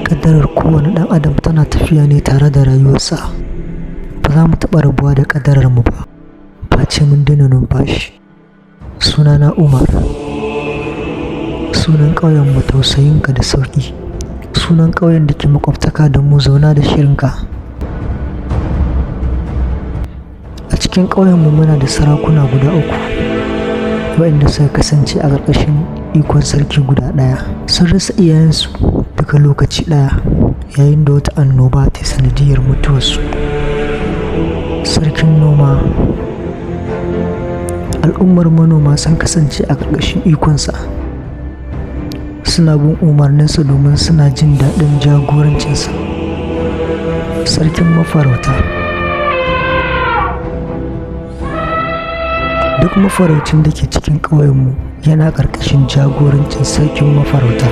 Ƙaddarar kowane ɗan adam tana tafiya ne tare da rayuwarsa. Ba za mu taɓa rabuwa da ƙaddararmu ba, face mun daina numfashi. Sunana Umar. Sunan ƙauyenmu tausayinka da sauƙi. Sunan ƙauyen da ke makwabtaka da mu zauna da shirinka. A cikin ƙauyenmu muna da sarakuna guda 3 waɗanda suka kasance a ƙarƙashin ikon sarki guda ɗaya. Sun rasa iyayensu daga lokaci ɗaya yayin da wata annoba ta sanadiyar mutuwarsu. Sarkin noma. Al'ummar manoma sun kasance a ƙarƙashin ikonsa. Suna bin umarninsa domin suna jin daɗin jagorancinsa. Sarkin mafarauta. Duk mafaraucin da ke cikin ƙauyenmu yana ƙarƙashin jagorancin sarkin mafarauta.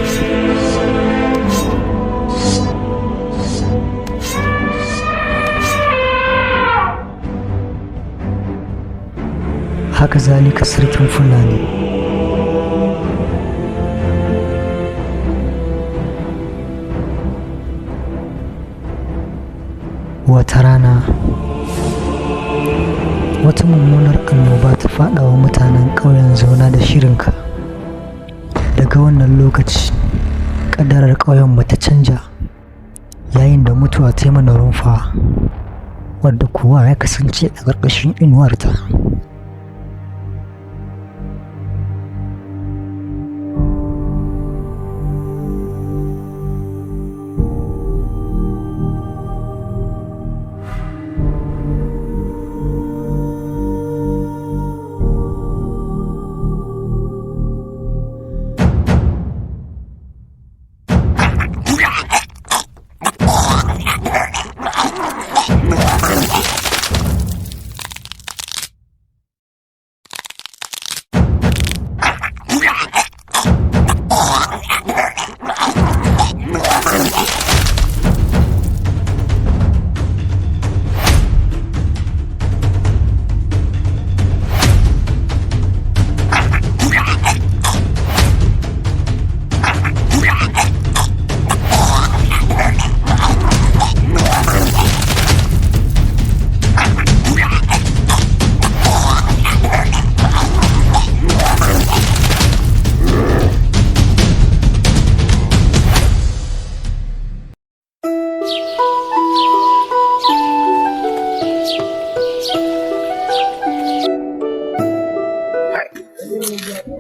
Haka zalika sarkin Fulani. Wata rana wata mummunar annoba ta faɗa wa mutanen ƙauyen zauna da shirinka. Daga wannan lokaci ƙaddarar ƙauyen mu ta canja yayin da mutuwa ta yi mana rumfa, wadda kowa ya kasance a ƙarƙashin inuwarta.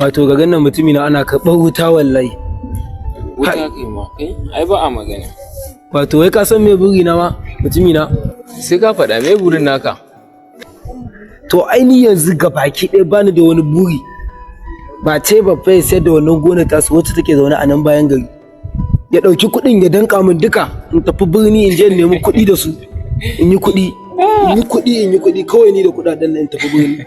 Wato ga ganin mutumi na ana karɓar wuta wallahi. Wuta kai ma ai ba a magana. Wato wai ka san me buri na ma mutumi na? Sai ka faɗa me burin naka. To aini yanzu ga baki ɗaya bani da wani buri. Ba ce ba fa sai da wannan gonar tasu wacce take zaune a nan bayan gari. Ya ɗauki kuɗin ya danka min duka in tafi birni in je in nemi kuɗi da su. In yi kuɗi kawai ni da kuɗaɗen nan in tafi birni.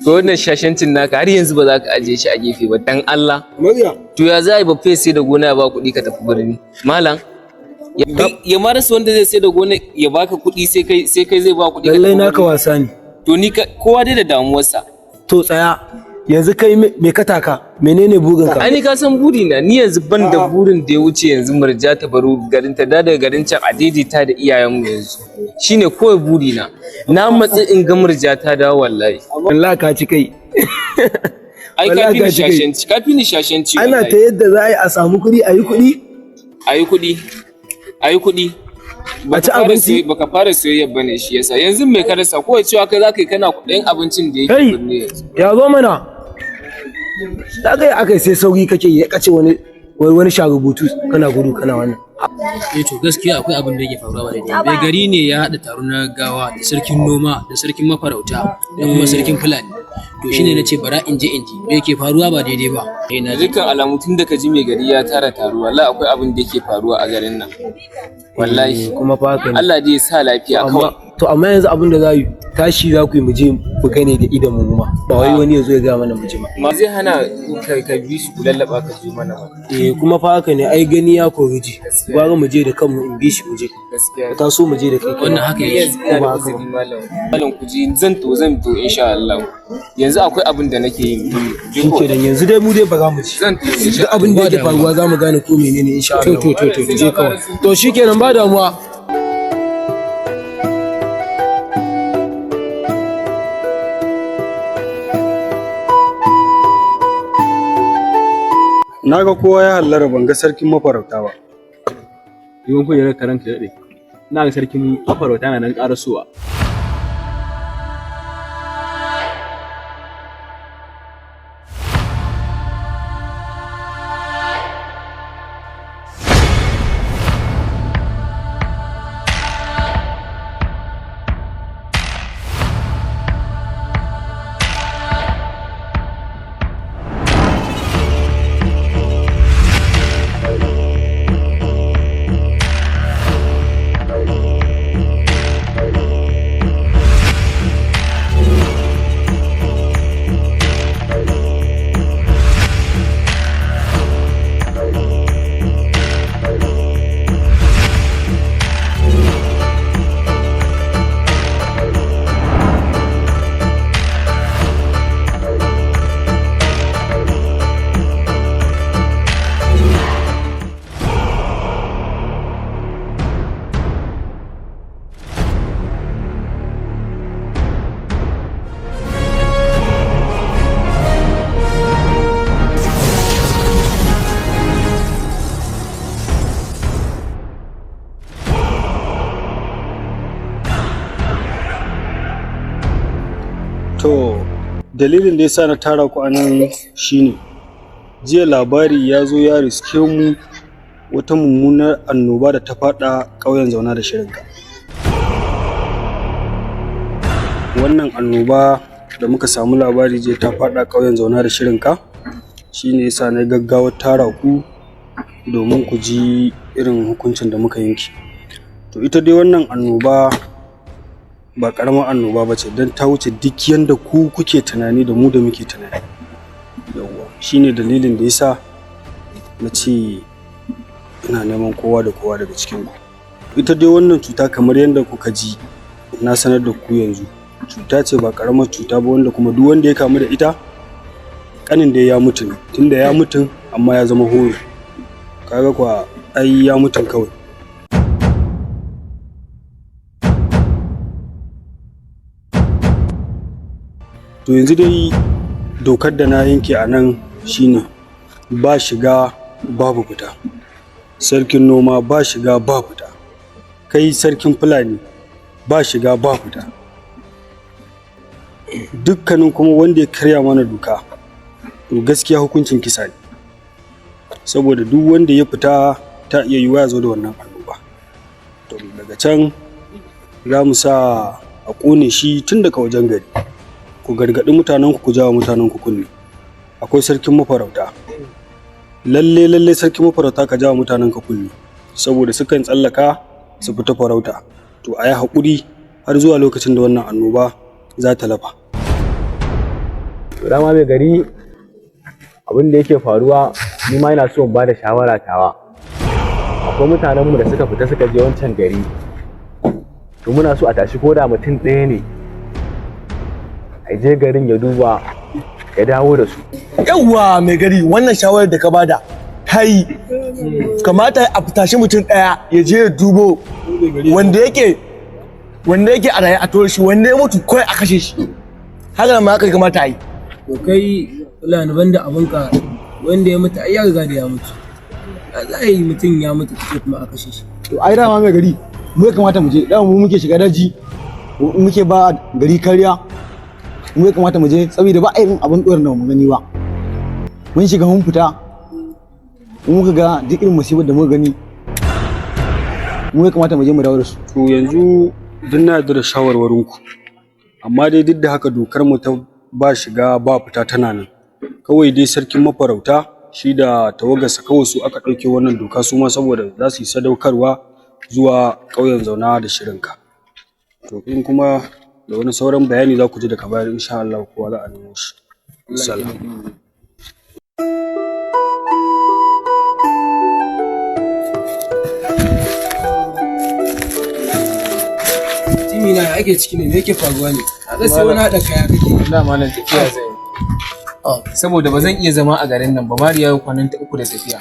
To wannan shashancin naka har yanzu ba za ka ajiye shi a gefe ba dan Allah. Mariya. To ya za a yi ba fa sai da gona ya ba kuɗi ka tafi birni. Malam. Ya ma rasa wanda zai sai da gona ya baka kuɗi sai kai zai ba kuɗi. Lallai naka wasa ne. To ni kowa dai da damuwarsa. To tsaya yanzu kai me ka taka menene burinka? Ai ni ka san burina ni yanzu ban da burin da ya wuce yanzu Murja ta baro garin ta daga garin can a daidaita da iyayenmu yanzu. Shine kawai burina. Na matsi in ga Murja ta dawo wallahi. Allah ka ci kai. Ai ka fi ni shashanci. Ana ta yadda za a yi a samu kuɗi a yi kuɗi. A yi kuɗi. A ci abinci. Baka fara soyayya bane shi yasa yanzu me ka rasa ko cewa kai zaka yi kana kuɗin abincin da yake birni yanzu. Ya zo mana. Da kai sai sauki kake ya kace wani sharubutu kana gudu kana wannan. To gaskiya akwai abin da yake faruwa ba daidai. Bai gari ne ya haɗa taron na gawa da sarkin noma da sarkin mafarauta da kuma sarkin Fulani. To shine nace bara in je me yake faruwa ba daidai ba. Na dukkan alamu tun da ka ji mai gari ya tara taro wallahi akwai abin da yake faruwa a garin nan. Wallahi kuma fa Allah dai ya sa lafiya kawai. to amma yanzu abin da za yi tashi za ku yi mu je ku gane da idan mu ma ba wai wani ya zo ya ga mana mu je ba. Ma zai hana ka bi su ku lallaba ka zo mana ba. Kuma fa haka ne ai gani ya koriji gwara mu je da kanmu in bi shi mu je Gaskiya. ta so mu je da kai wannan haka yake. Ina da uzuri malam ku ji zan to insha Allah. Yanzu akwai abin da nake yi. shike dan yanzu dai mu dai ba za mu ci Zan to duk abin da yake faruwa za mu gane ko menene insha Allah. to je kawai to shikenan ba damuwa. Na ga kowa ya hallara ban ga sarkin mafarauta ba. Yiwon kujerar karanka ya daɗe. Ina ga sarkin mafarauta na nan ƙarasowa. To, dalilin da yasa na tara ku anan shine jiya labari ya zo ya riske mu wata mummunar annoba da ta faɗa ƙauyen Zauna da Shirinka. Wannan annoba da muka samu labari jiya ta faɗa ƙauyen Zauna da Shirinka shine yasa na gaggawar tara ku domin ku ji irin hukuncin da muka yanke. To ita dai wannan annoba ba ƙaramar annoba ba ce don ta wuce duk yanda ku kuke tunani da mu da muke tunani. Yawwa shine dalilin da yasa na ce ina neman kowa da kowa daga cikin ku. Ita dai wannan cuta kamar yadda kuka ji na sanar da ku yanzu, cuta ce ba ƙaramar cuta ba wanda kuma duk wanda ya kamu da ita ƙanin da ya mutu ne, tunda ya mutu amma ya zama horo. Kaga kuwa ai ya mutu kawai. To yanzu dai dokar da na yanke a nan shine ba shiga babu fita, sarkin noma ba shiga ba fita, kai sarkin fulani ba shiga ba fita, dukkanin kuma wanda ya karya mana doka to gaskiya hukuncin kisa ne, saboda duk wanda ya fita ta iya yiwuwa ya zo da wannan annoba. To daga can za mu sa a ƙone shi tun daga wajen gari, ku gargaɗi mutanenku ku jawo mutanenku kunne. Akwai sarkin mafarauta, lalle sarkin mafarauta ka jawo mutanenka kunne saboda sukan tsallaka su fita farauta. To a yi haƙuri har zuwa lokacin da wannan annoba za ta lafa. Dama mai gari abin da yake faruwa ni ma ina so in ba da shawara tawa. Akwai mutanenmu da suka fita suka je wancan gari. To muna so a tashi koda mutum ɗaya ne a je garin ya duba ya dawo da su. Yawwa mai gari wannan shawarar da ka bada kai kamata a tashi mutum ɗaya ya je ya dubo wanda yake a raye a tura shi, wanda ya mutu kawai a kashe shi. Haka ma haka kamata a yi. To kai fulani banda abinka wanda ya mutu ai ya riga da ya mutu. Za a yi mutum ya mutu kace kuma a kashe shi. To ai dama mai gari mu ya kamata mu je, dama mu muke shiga daji muke ba gari kariya, mu ya kamata mu je saboda ba irin abin ɗorin da mu gani ba. Mun shiga mun fita mun muka ga duk irin musibar da muka gani, mu ya kamata mu je mu dawo da su. To yanzu duk na yarda da shawarwarinku, amma dai duk da haka dokar mu ta ba shiga ba fita tana nan. Kawai dai sarkin mafarauta shi da tawagarsa kawai su aka ɗauke wannan doka su ma saboda za su yi sadaukarwa zuwa ƙauyen Zauna da Shirinka. to in kuma da wani sauran bayani za ku ji daga baya insha Allah kowa za a nemo shi. Assalamu. Timina ya ake ciki ne, me yake faruwa ne? A ga sai wani haɗa kaya kake. Da malam tafiya zai. Saboda ba zan iya zama a garin nan ba, Mariya kwanan ta 3 da tafiya.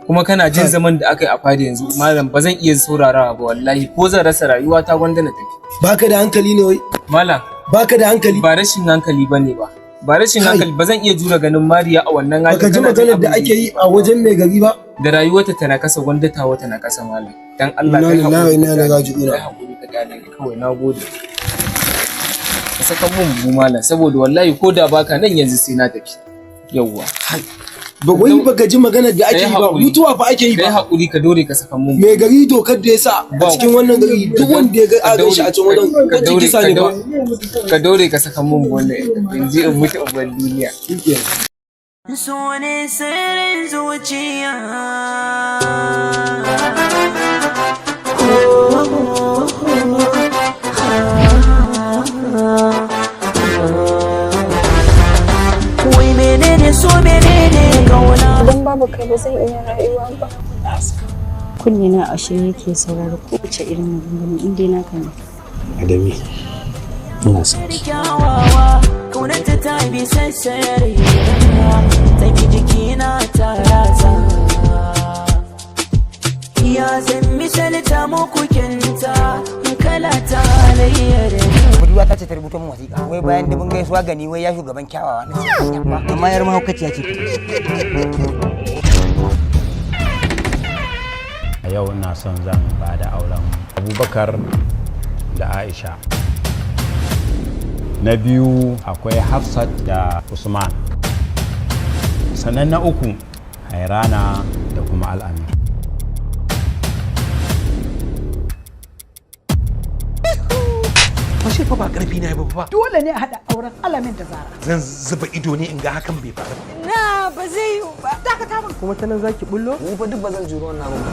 Kuma kana jin zaman da aka yi a fadi yanzu, malam ba zan iya saurarawa ba wallahi, ko zan rasa rayuwa ta gwanda na tafi. Baka da hankali ne wai? Malam. Baka da hankali? Ba rashin hankali bane ba. Ba rashin hankali ba zan iya jura ganin Mariya a wannan hali. Baka ji maganar da ake yi a wajen mai gari ba? Da rayuwarta tana kasa gwanda ta wata na kasa malam. Dan Allah kai hakuri. Ina da raji'una. Kai hakuri ka gane kawai nagode. Ka saka mun bu malam saboda wallahi ko da baka nan yanzu sai na tafi. Yawwa. Ba wai baka ji maganar da ake yi ba, mutuwa fa ake yi ba. Kai hakuri ka dore ka saka mun. Mai gari dokar da ya sa a cikin wannan gari duk wanda ya ga a shi a cikin wannan kaci kisa ne ba. Ka dore ka saka mun wannan in ji in mutu a duniya. So ne sirrin zuciya. Wai menene so menene kauna? Idan babu kai ba zan iya rayuwa ba. Kunne na ashe yake sauraro ko wace irin maganganu inda na kan. Adami, ina son ki. Kaunarta ta bi sassare ta ki jikina ta raza. Ya zan misalta muku kinta kala ta halayyar. Budurwa ta ce ta rubuta min wasiƙa wai bayan dubin gaisuwa gani wai ya shugaban kyawawa amma yar mahaukaciya ce. A yau ina son zan ba da auren Abubakar da Aisha. Na biyu akwai Hafsat da Usman. Sannan na uku Hairana da kuma Al'amin. Mashe fa ba karfi na ba fa. Dole ne a haɗa auren Alamin da Zara. Zan zuba ido ne in ga hakan bai faru. Na ba zai yi ba. Dakata min. Kuma ta nan zaki bullo? Ni fa duk ba zan juro wannan abin ba.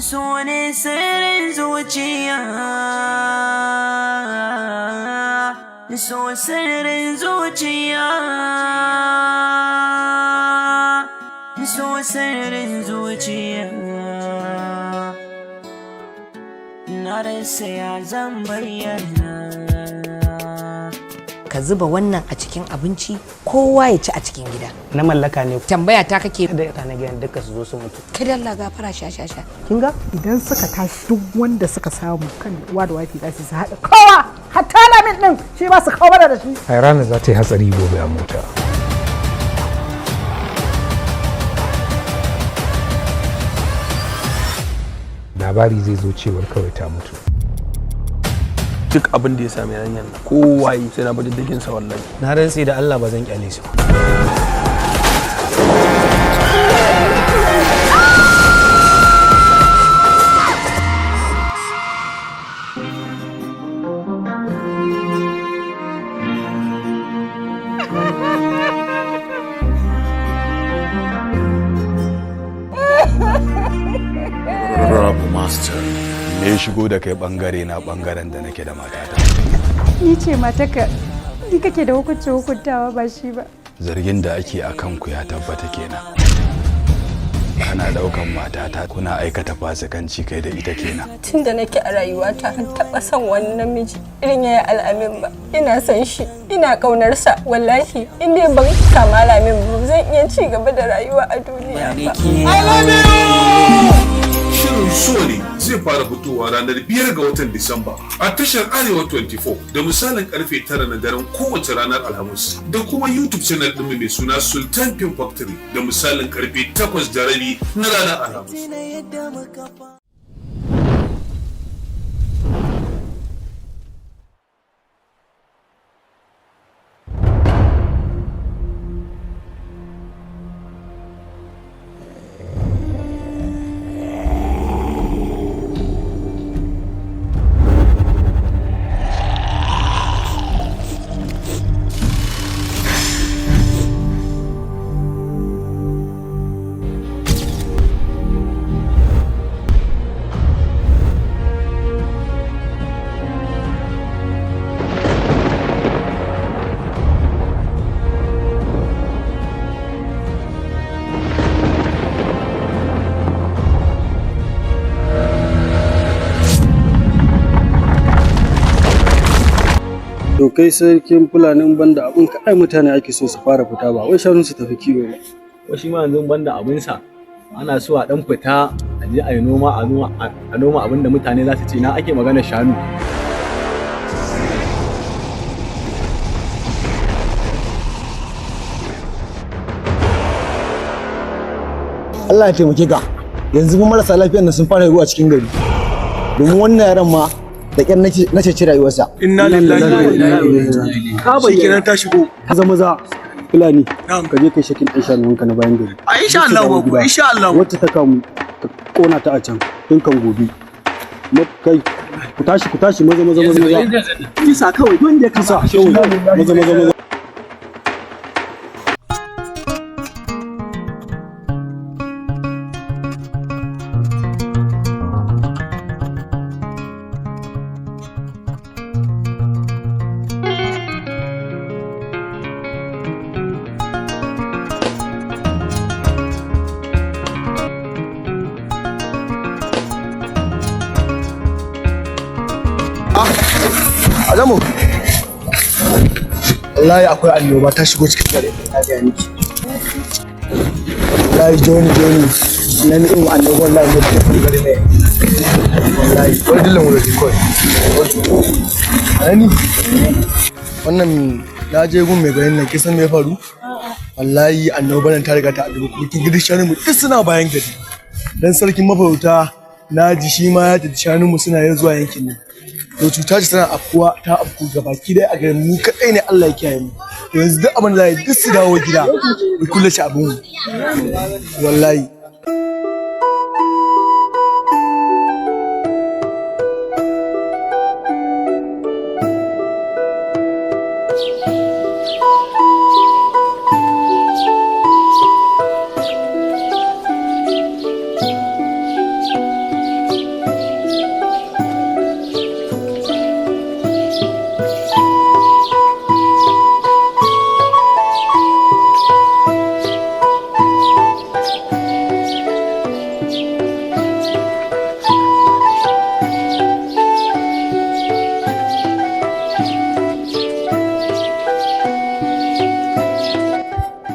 So ne sirrin zuciya. So sirrin zuciya. So sirrin zuciya. Na rasa ya zan bayyana. Ka zuba wannan a cikin abinci kowa ya ci a cikin gida. Na mallaka ne. Tambaya ta kake da ta na gidan duka su zo su mutu. Kada Allah gafara sha. Kin ga idan suka tashi duk wanda suka samu kan uwa da wafi za su haɗa kowa hatta Lamin din shi ba su kawo da shi. Hairana za ta yi hatsari gobe a mota. Labari zai zo cewar kawai ta mutu. Duk abin da ya sami yarinyar nan kowa yi sai na bi diddigin sa wallahi. Na rantsi da Allah ba zan kyale shi. Me ya shigo da kai bangare na bangaren da nake da matata? Ni ce mataka, ni kake da hukuntawa ba shi ba. Zargin da ake a kanku ya tabbata kenan. Kana daukan matata kuna aikata fasikanci kai da ita kenan. Tun da nake a rayuwata ban taɓa son wani namiji irin yayi Al'amin ba. Ina son shi, ina ƙaunarsa wallahi in dai ban samu Al'amin ba zan iya ci gaba da rayuwa a duniya ba. I love you! Shirin so ne zai fara fitowa ranar 5 ga watan Disamba a tashar Arewa 24 da misalin karfe 9 na daren kowace ranar Alhamis da kuma YouTube channel ɗin mai suna Sultan Film Factory da misalin karfe 8:30 na ranar Alhamis. To kai sarkin fulanin banda abin ka ai mutane ake so su fara fita ba wai shanu su tafi kiwo ba. Wasu ma yanzu banda abinsa ana so a dan fita a je a yi noma a noma abin da mutane za su ce na ake magana shanu. Allah ya taimake ka yanzu kuma marasa lafiyar nan sun fara ruwa cikin gari domin wannan yaran ma da ƙyar na ceci rayuwarsa. Inna lillahi wa inna ilaihi raji'un. Ka bai kiran ta shigo. Maza fulani ka je kai shakin ɗan shanunka na bayan gari. A insha Allah ba insha Allah. Wacce ta kamu ka kona ta a can tun kan gobe. Kai ku tashi maza. Kisa kawai don da kisa. Maza. Adamu, wallahi akwai annoba ta shigo cikin gari na ga miki. Wallahi Johnny na ni in annoba wallahi ne cikin gari ne. Wallahi wai dillan wuri koi. Ani wannan na je gun mai garin nan kisan me faru? Wallahi annoba nan ta riga ta addu'a kuma kin gidi shanu mu duk suna bayan gari. Dan sarkin mafarauta na ji shi ma ya tafi shanu mu suna yin zuwa yankin nan. To cuta ce tana ta afku gabaki dai a garin mu kadai ne Allah ya kiyaye mu yanzu duk abin da zai duk su dawo gida mu kula shi abin mu wallahi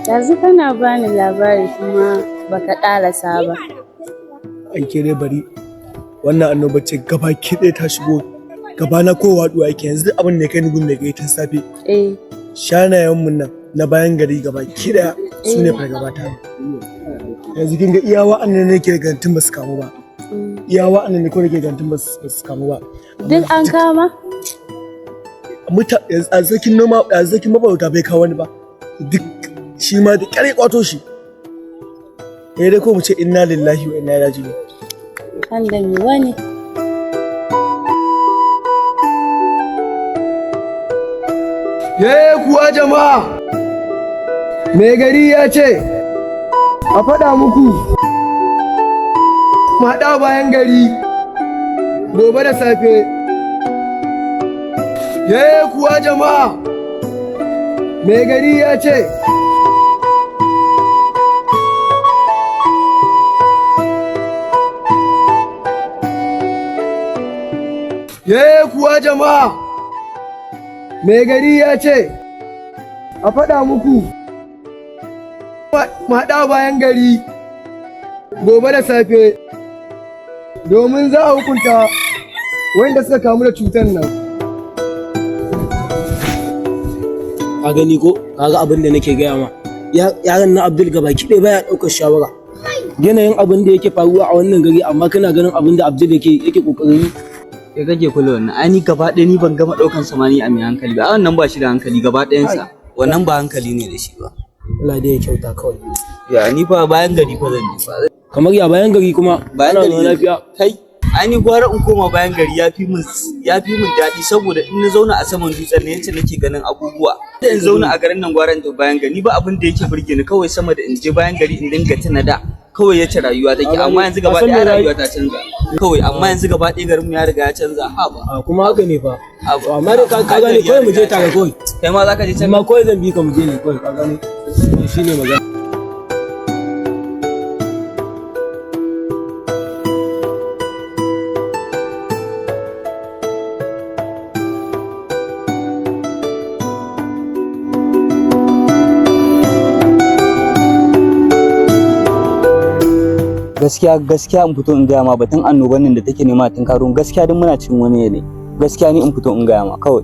Yanzu kana bani labari kuma baka ƙarasa ba. An kere bari wannan annoba ce gaba ɗaya ta shigo gaba na kowa waduwa yake yanzu abin da kai ni gun da kai tun safe. Shanayen mun nan na bayan gari gaba ɗaya su ne fargaba ta. Yanzu kin ga iya wa'annan ne ke gantin ba su kamu ba. Iya wa'annan ne ko ke gantin ba su kamu ba. Duk an kama? A zakin mabarauta bai kawo wani ba. Duk shi ma da ƙyar ya kwato shi. Dai ko mu ce inna lillahi wa inna ilaihi raji'un. Allah mi wani. Kuwa jama'a, mai gari ya ce, a faɗa muku, maɗa bayan gari, gobe da safe. Kuwa jama'a, mai gari ya ce, kuwa jama'a, mai gari ya ce, a faɗa muku, maɗa bayan gari, gobe da safe, domin za a hukunta wanda suka kamu da cutar nan. Ka gani ko, kaga abin da nake gaya ma, yaran na Abdul gabaki ɗaya baya ɗaukar shawara. Yanayin abin da yake faruwa a wannan gari amma kana ganin abin da Abdul yake kokarin yi. Ya kake kula wannan? Ai ni gaba ɗaya ni ban gama ɗaukan samani a mai hankali ba. Wannan ba shi da hankali gaba ɗayansa. Wannan ba hankali ne da shi ba. Allah dai ya kyauta kawai. Ya ni fa bayan gari fa zan yi fa. Kamar ya bayan gari kuma bayan gari lafiya. Kai ai ni gwara in koma bayan gari yafi min daɗi saboda in na zauna a saman dutsen ne yace nake ganin abubuwa. Da in zauna a garin nan gwara in tafi bayan gari ba abin da yake burge ni kawai sama da in je bayan gari in dinga tuna da kawai yace rayuwa take amma yanzu gaba ɗaya rayuwa ta canza. Kawai amma yanzu gaba ɗaya garin mu ya riga ya canza ha ba. Kuma haka ne fa. Amma da ka gane kawai mu je tare kawai. Kai ma zaka je can. Amma kawai zan bi ka mu je ne kawai ka gane. Shine magana. gaskiya in fito in gaya ma batun annoban nan da take nema tun karo gaskiya din muna cikin wani ne gaskiya ni in fito in gaya ma kawai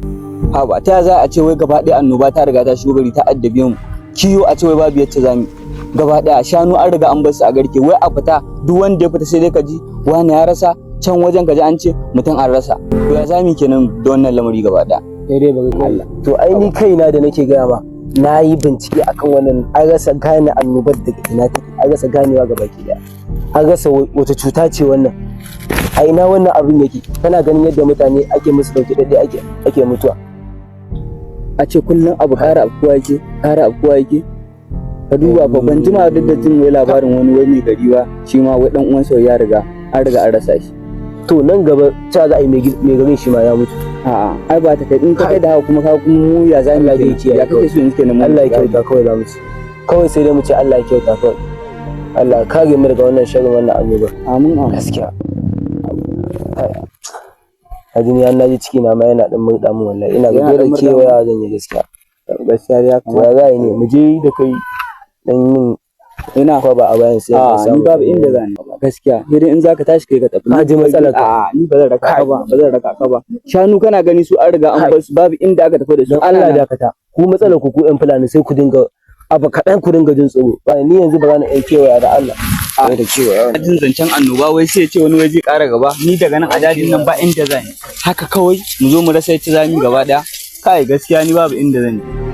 ha ba ta za a ce wai gaba ɗaya annoba ta riga ta shigo gari ta addabe mu kiyo a ce wai babu yacce zamu gaba ɗaya shanu an riga an bar su a garke wai a fita duk wanda ya fita sai dai ka ji wani ya rasa can wajen ka ji an ce mutum an rasa to ya zami kenan da wannan lamari gaba ɗaya sai dai bari Allah to ai ni kaina da nake gaya ma na yi bincike akan wannan an rasa gane annobar da ina take an rasa ganewa gaba ki daya an rasa wata cuta ce wannan a ina wannan abin yake kana ganin yadda mutane ake musu dauke daidai ake mutuwa a ce kullum abu ƙara afkuwa yake ka duba babban jima duk da jin wai labarin wani mai gari ba shi ma wai dan uwansa ya riga an rasa shi to nan gaba ta za a yi mai garin shi ma ya mutu a'a ai ba ta kai in ka kai da haka kuma mu ya za mu yi ya kake so yanzu kenan Allah ya kyauta kawai za mu ci kawai sai dai mu ce Allah ya kyauta kawai Allah ya kare mu daga wannan sharrin wannan annoba amin gaskiya a duniya na ji ciki na ma yana dan murda mu wallahi ina ga dole kewaya zan yi gaskiya ya kamata ya za ne mu je da kai dan yin ina ko ba a bayan sai ka samu babu inda zan gaskiya sai in zaka tashi kai ka tafi na ji matsalar a ni ba zan raka ka ba shanu kana gani su an riga an bar su babu inda aka tafi da su Allah ya dakata ku matsalar ku yan fulani sai ku dinga abu kaɗan ku dinga jin tsoro ni yanzu ba za na iya kewaya da Allah da kewaya jin zancen annoba wai sai ya ce wani waje ƙara gaba ni daga nan a dajin nan ba inda zan haka kawai mu zo mu rasa yacce zamu gaba daya kai gaskiya ni babu inda zan yi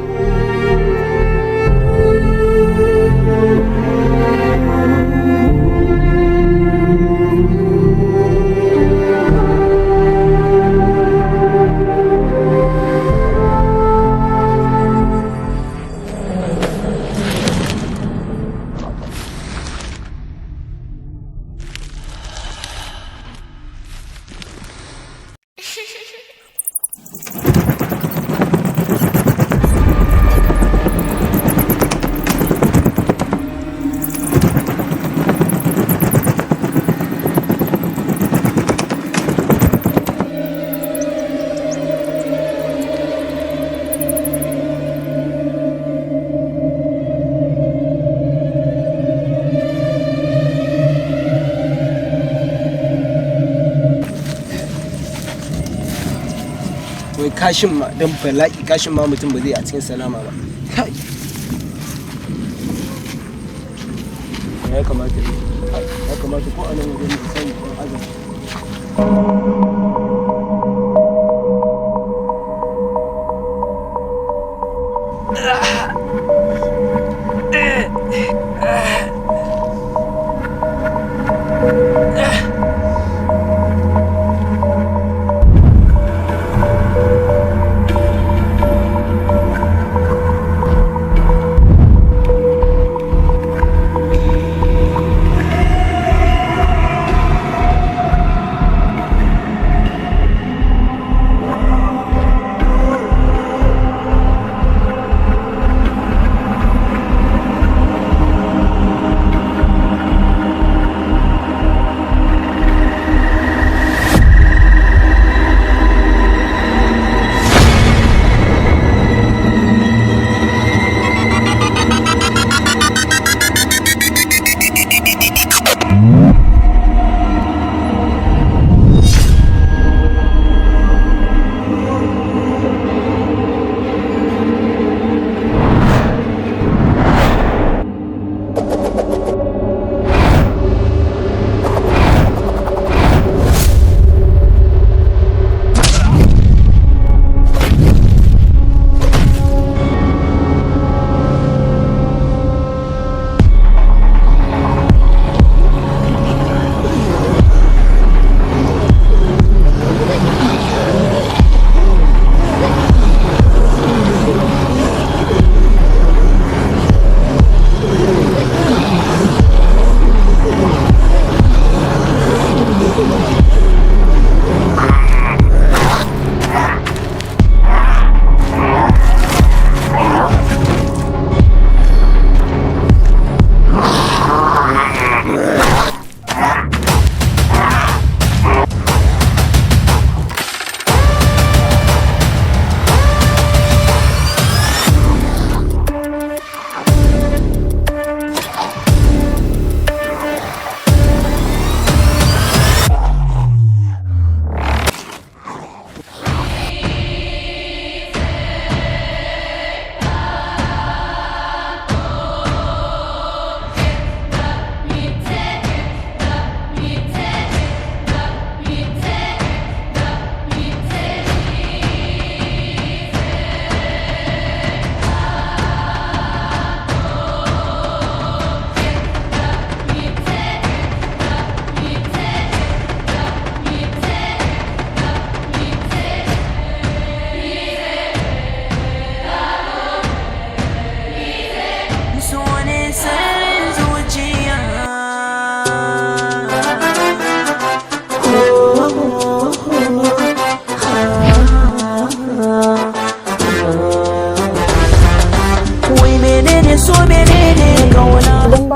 kashin ma dan bala'i kashin ma mutum ba zai a cikin salama ba kai ya kamata ko anan wajen da sai ko azumi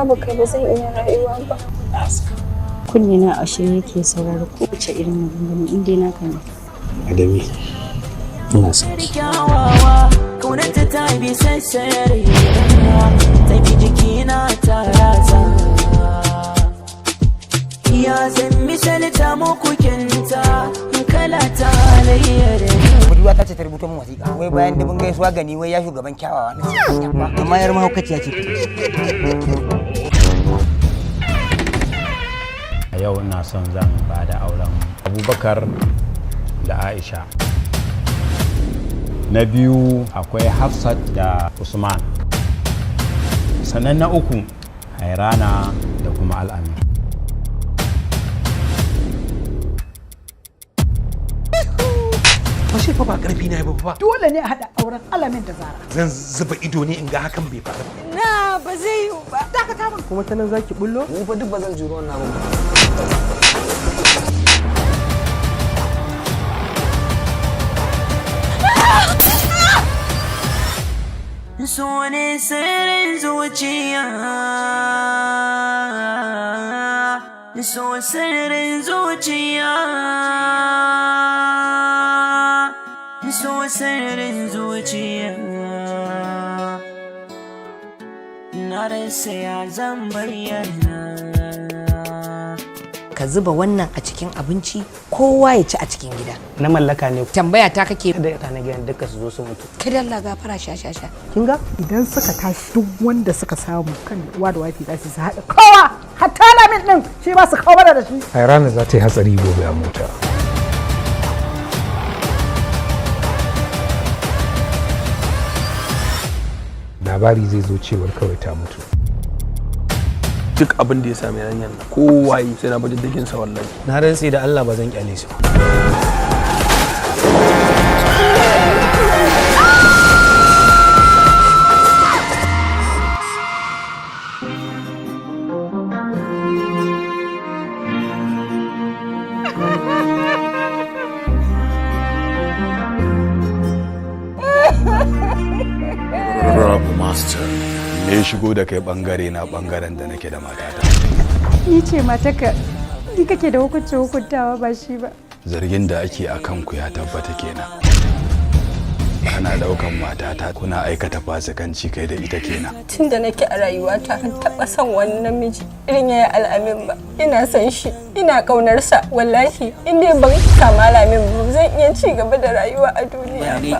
babu kai ba zan iya rayuwa ba. Kunne na a shirye yake saurari kowace irin maganganu inda na kan Adami, ina son ki. Kaunarta ta bi sassare ta ki jikina ta rasa. Ya zan misalta muku kinta kala ta halayyar budurwa ta ce ta rubuta min wasiƙa wai bayan dubin gaisuwa gani wai ya shugaban kyawawa na ce amma yar mahaukaciya ce. A yau ina son zan ba da auren Abubakar da Aisha. Na biyu akwai Hafsat da Usman. Sannan na uku Hairana da kuma Al'amin. Fashe fa ba karfi na yi ba. Dole ne a haɗa auren Alamin da Zara. Zan zuba ido ne in ga hakan bai faru. Na ba zai yiwu ba. Dakata min. Kuma ta nan zaki bullo? Ni fa duk ba zan juro wannan abin ba. So ne sirrin zuciya, so sirrin zuciya, so sirrin zuciya. Na rasa ya zan bayyana. Ka zuba wannan a cikin abinci kowa ya ci a cikin gida. Na mallaka ne. Tambaya ta kake da ta na gidan duka su zo su mutu. Kai da Allah gafara sha. Kin ga idan suka tashi duk wanda suka samu kan uwa da wafi za su haɗa kowa hatta Alamin din shi ba su kawo da shi. Hairana za ta yi hatsari gobe a mota. Labari zai zo cewar kawai ta mutu. Duk abin da ya sami yarinyar nan kowa yi sai na bi diddigin sa wallahi. Na rantsi da Allah ba zan kyale su. Master, me shigo da kai bangare na bangaren da nake da matata. Ni ce mataka, ni kake da hukuntawa ba shi ba. Zargin da ake a kanku ya tabbata kenan. Kana daukan matata kuna aikata fasikanci kai da ita kenan. Tun da nake a rayuwata ban taɓa son wani namiji irin yayi Al'amin ba. Ina son shi, ina ƙaunarsa wallahi in dai ban samu Al'amin ba zan iya ci gaba da rayuwa a duniya ba.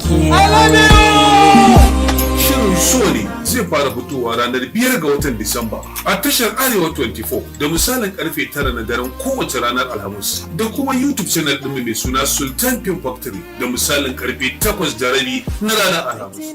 Shirin so ne zai fara fitowa ranar 5 ga watan Disamba a tashar Arewa 24 da misalin karfe 9 na daren kowace ranar Alhamis da kuma YouTube channel ɗin mai suna Sultan Film Factory da misalin karfe 8:30 na ranar Alhamis.